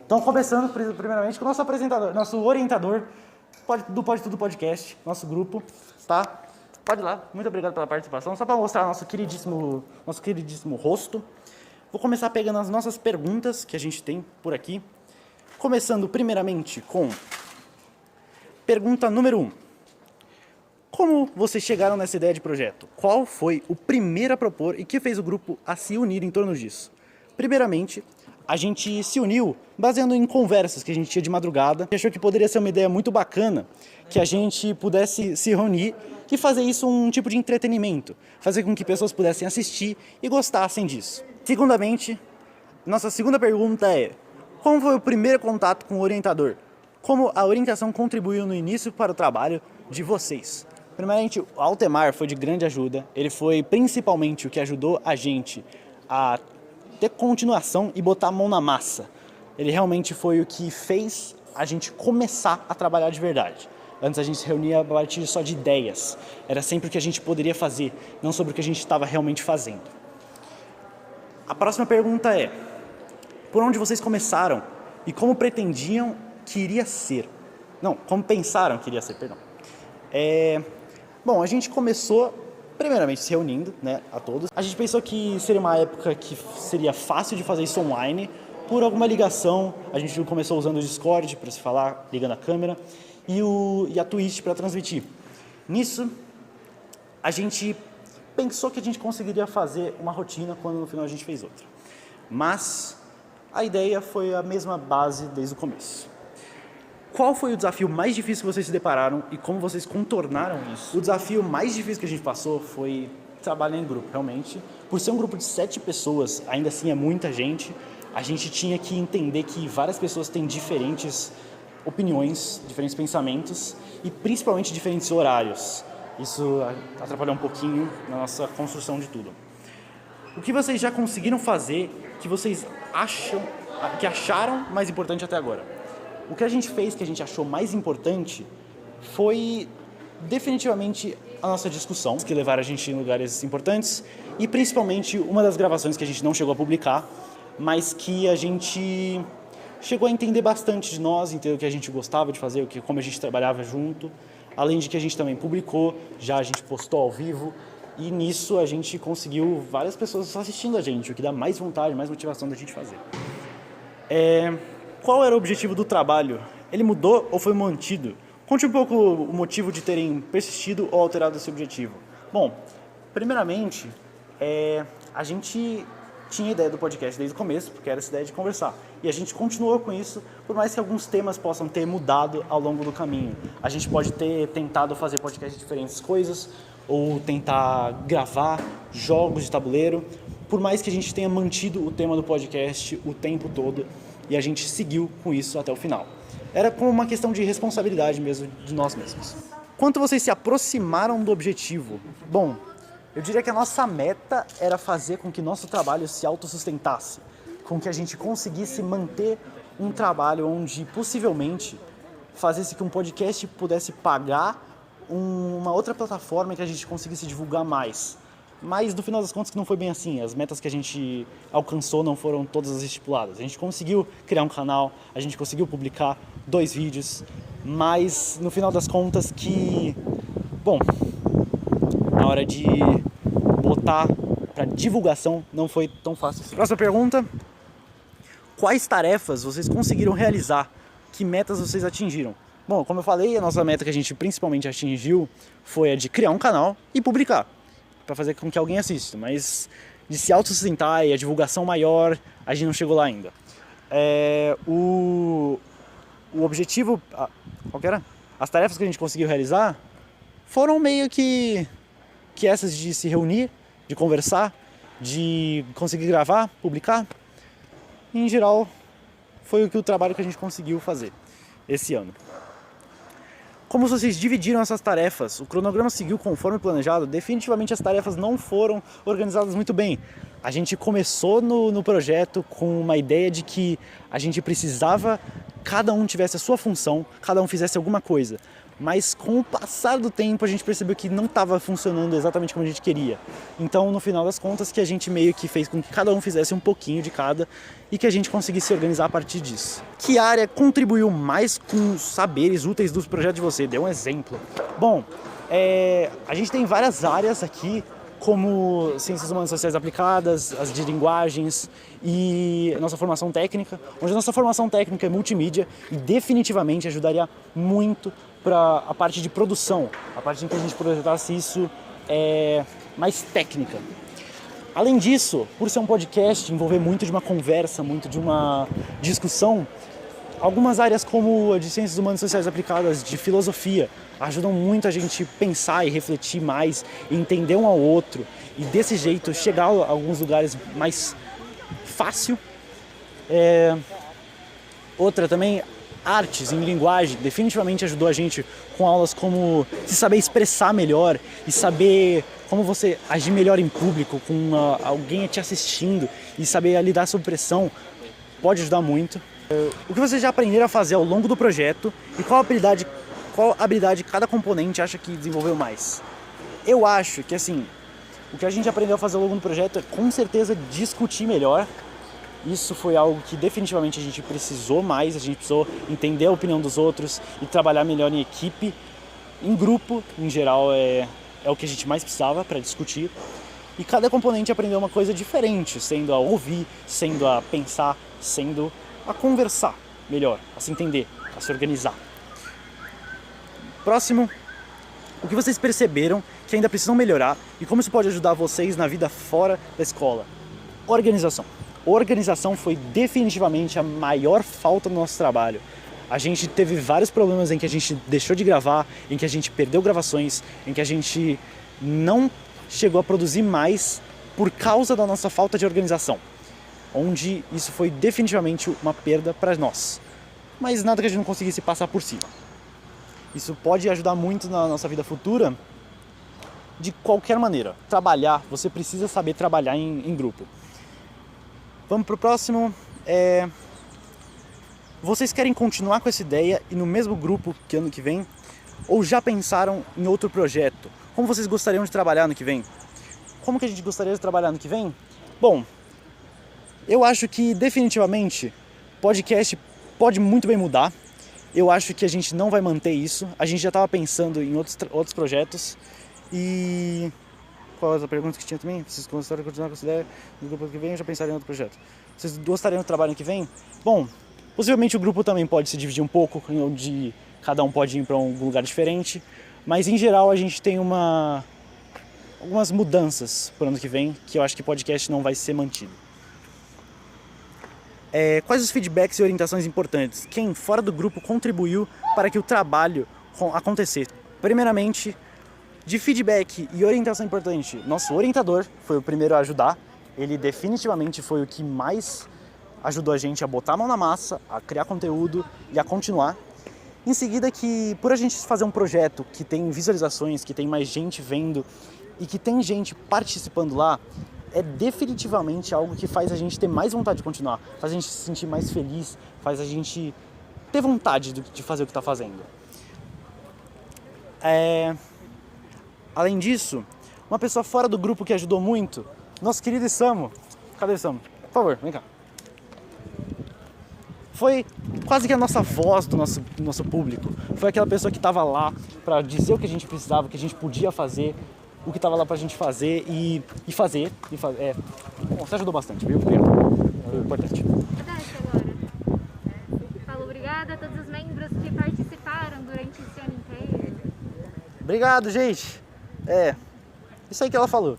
Então, começando primeiramente com o nosso apresentador, nosso orientador do Pode Tudo Podcast, nosso grupo, tá? Pode ir lá, muito obrigado pela participação. Só para mostrar nosso queridíssimo rosto. Vou começar pegando as nossas perguntas que a gente tem por aqui. Começando primeiramente com pergunta número 1. Como vocês chegaram nessa ideia de projeto? Qual foi o primeiro a propor e que fez o grupo a se unir em torno disso? Primeiramente, a gente se uniu baseando em conversas que a gente tinha de madrugada. A gente achou que poderia ser uma ideia muito bacana que a gente pudesse se reunir e fazer isso um tipo de entretenimento. Fazer com que pessoas pudessem assistir e gostassem disso. Segundamente, nossa segunda pergunta é: como foi o primeiro contato com o orientador? Como a orientação contribuiu no início para o trabalho de vocês? Primeiramente, o Altemar foi de grande ajuda. Ele foi principalmente o que ajudou a gente a ter continuação e botar a mão na massa. Ele realmente foi o que fez a gente começar a trabalhar de verdade. Antes a gente se reunia a partir só de ideias. Era sempre o que a gente poderia fazer, não sobre o que a gente estava realmente fazendo. A próxima pergunta é: por onde vocês começaram e como pretendiam que iria ser? Não, como pensaram que iria ser, perdão. Bom, a gente começou primeiramente se reunindo, né, a todos. A gente pensou que seria uma época que seria fácil de fazer isso online, por alguma ligação. A gente começou usando o Discord para se falar, ligando a câmera, e a Twitch para transmitir. Nisso, a gente pensou que a gente conseguiria fazer uma rotina quando no final a gente fez outra. Mas a ideia foi a mesma base desde o começo. Qual foi o desafio mais difícil que vocês se depararam e como vocês contornaram isso? O desafio mais difícil que a gente passou foi trabalhar em grupo, realmente. Por ser um grupo de 7 pessoas, ainda assim é muita gente, a gente tinha que entender que várias pessoas têm diferentes opiniões, diferentes pensamentos e principalmente diferentes horários. Isso atrapalhou um pouquinho na nossa construção de tudo. O que vocês já conseguiram fazer que vocês acharam mais importante até agora? O que a gente fez, que a gente achou mais importante, foi definitivamente a nossa discussão, que levaram a gente em lugares importantes, e principalmente uma das gravações que a gente não chegou a publicar, mas que a gente chegou a entender bastante de nós, entender o que a gente gostava de fazer, como a gente trabalhava junto, além de que a gente também publicou, já a gente postou ao vivo, e nisso a gente conseguiu várias pessoas assistindo a gente, o que dá mais vontade, mais motivação da gente fazer. Qual era o objetivo do trabalho? Ele mudou ou foi mantido? Conte um pouco o motivo de terem persistido ou alterado esse objetivo. Bom, primeiramente, a gente tinha a ideia do podcast desde o começo, porque era essa ideia de conversar. E a gente continuou com isso, por mais que alguns temas possam ter mudado ao longo do caminho. A gente pode ter tentado fazer podcast de diferentes coisas, ou tentar gravar jogos de tabuleiro, por mais que a gente tenha mantido o tema do podcast o tempo todo, e a gente seguiu com isso até o final. Era como uma questão de responsabilidade mesmo de nós mesmos. Quanto vocês se aproximaram do objetivo? Bom, eu diria que a nossa meta era fazer com que nosso trabalho se autossustentasse, com que a gente conseguisse manter um trabalho onde possivelmente fazesse que um podcast pudesse pagar uma outra plataforma que a gente conseguisse divulgar mais. Mas no final das contas não foi bem assim, as metas que a gente alcançou não foram todas as estipuladas. A gente conseguiu criar um canal, a gente conseguiu publicar 2 vídeos, mas no final das contas na hora de botar para divulgação não foi tão fácil assim. Próxima pergunta: quais tarefas vocês conseguiram realizar? Que metas vocês atingiram? Bom, como eu falei, a nossa meta que a gente principalmente atingiu foi a de criar um canal e publicar, para fazer com que alguém assista, mas de se autossustentar e a divulgação maior, a gente não chegou lá ainda. O objetivo, qual que era? As tarefas que a gente conseguiu realizar foram meio que essas de se reunir, de conversar, de conseguir gravar, publicar. Em geral, foi o trabalho que a gente conseguiu fazer esse ano. Como vocês dividiram essas tarefas? O cronograma seguiu conforme planejado? Definitivamente as tarefas não foram organizadas muito bem. A gente começou no projeto com uma ideia de que a gente precisava, cada um tivesse a sua função, cada um fizesse alguma coisa. mas com o passar do tempo a gente percebeu que não estava funcionando exatamente como a gente queria. Então, no final das contas, que a gente meio que fez com que cada um fizesse um pouquinho de cada e que a gente conseguisse se organizar a partir disso. Que área contribuiu mais com os saberes úteis dos projetos de você? Dê um exemplo. Bom, a gente tem várias áreas aqui, como Ciências Humanas e Sociais Aplicadas, as de linguagens e nossa formação técnica, onde a nossa formação técnica é multimídia e definitivamente ajudaria muito para a parte de produção, a parte em que a gente projetasse isso mais técnica. Além disso, por ser um podcast, envolver muito de uma conversa, muito de uma discussão, algumas áreas como a de Ciências Humanas e Sociais Aplicadas, de filosofia, ajudam muito a gente pensar e refletir mais, e entender um ao outro, e desse jeito chegar a alguns lugares mais fácil. Outra também, artes em linguagem, definitivamente ajudou a gente com aulas como se saber expressar melhor e saber como você agir melhor em público, com alguém te assistindo e saber lidar sob pressão, pode ajudar muito. O que vocês já aprenderam a fazer ao longo do projeto e qual habilidade cada componente acha que desenvolveu mais? Eu acho que assim, o que a gente aprendeu a fazer ao longo do projeto é com certeza discutir melhor. Isso foi algo que definitivamente a gente precisou mais, a gente precisou entender a opinião dos outros e trabalhar melhor em equipe. Em grupo, em geral, é o que a gente mais precisava para discutir. E cada componente aprendeu uma coisa diferente, sendo a ouvir, sendo a pensar, sendo a conversar melhor, a se entender, a se organizar. Próximo, o que vocês perceberam que ainda precisam melhorar e como isso pode ajudar vocês na vida fora da escola? Organização. Organização foi definitivamente a maior falta do nosso trabalho. A gente teve vários problemas em que a gente deixou de gravar, em que a gente perdeu gravações, em que a gente não chegou a produzir mais por causa da nossa falta de organização. Onde isso foi definitivamente uma perda para nós. Mas nada que a gente não conseguisse passar por cima. Isso pode ajudar muito na nossa vida futura de qualquer maneira. Trabalhar, você precisa saber trabalhar em grupo. Vamos pro próximo. Vocês querem continuar com essa ideia e no mesmo grupo que ano que vem? Ou já pensaram em outro projeto? Como vocês gostariam de trabalhar ano que vem? Como que a gente gostaria de trabalhar ano que vem? Bom, eu acho que definitivamente podcast pode muito bem mudar. Eu acho que a gente não vai manter isso. A gente já estava pensando em outros projetos. E qual outra pergunta que tinha também? Vocês gostariam de continuar com essa ideia no grupo que vem ou já pensaram em outro projeto? Vocês gostariam do trabalho que vem? Bom, possivelmente o grupo também pode se dividir um pouco, onde cada um pode ir para um lugar diferente. Mas em geral a gente tem algumas mudanças para o ano que vem, que eu acho que podcast não vai ser mantido. Quais os feedbacks e orientações importantes? Quem fora do grupo contribuiu para que o trabalho acontecesse? Primeiramente, de feedback e orientação importante, nosso orientador foi o primeiro a ajudar. Ele definitivamente foi o que mais ajudou a gente a botar a mão na massa, a criar conteúdo e a continuar. Em seguida, que por a gente fazer um projeto que tem visualizações, que tem mais gente vendo e que tem gente participando lá, é definitivamente algo que faz a gente ter mais vontade de continuar, faz a gente se sentir mais feliz, faz a gente ter vontade de fazer o que está fazendo. Além disso, uma pessoa fora do grupo que ajudou muito, nosso querido Isamu. Cadê o Isamu? Por favor, vem cá. Foi quase que a nossa voz do nosso público. Foi aquela pessoa que estava lá para dizer o que a gente precisava, o que a gente podia fazer, o que estava lá pra gente fazer e fazer. Bom, você ajudou bastante, viu? Foi importante. Agora. Falo obrigada a todos os membros que participaram durante esse ano inteiro. Obrigado, gente. Isso aí que ela falou.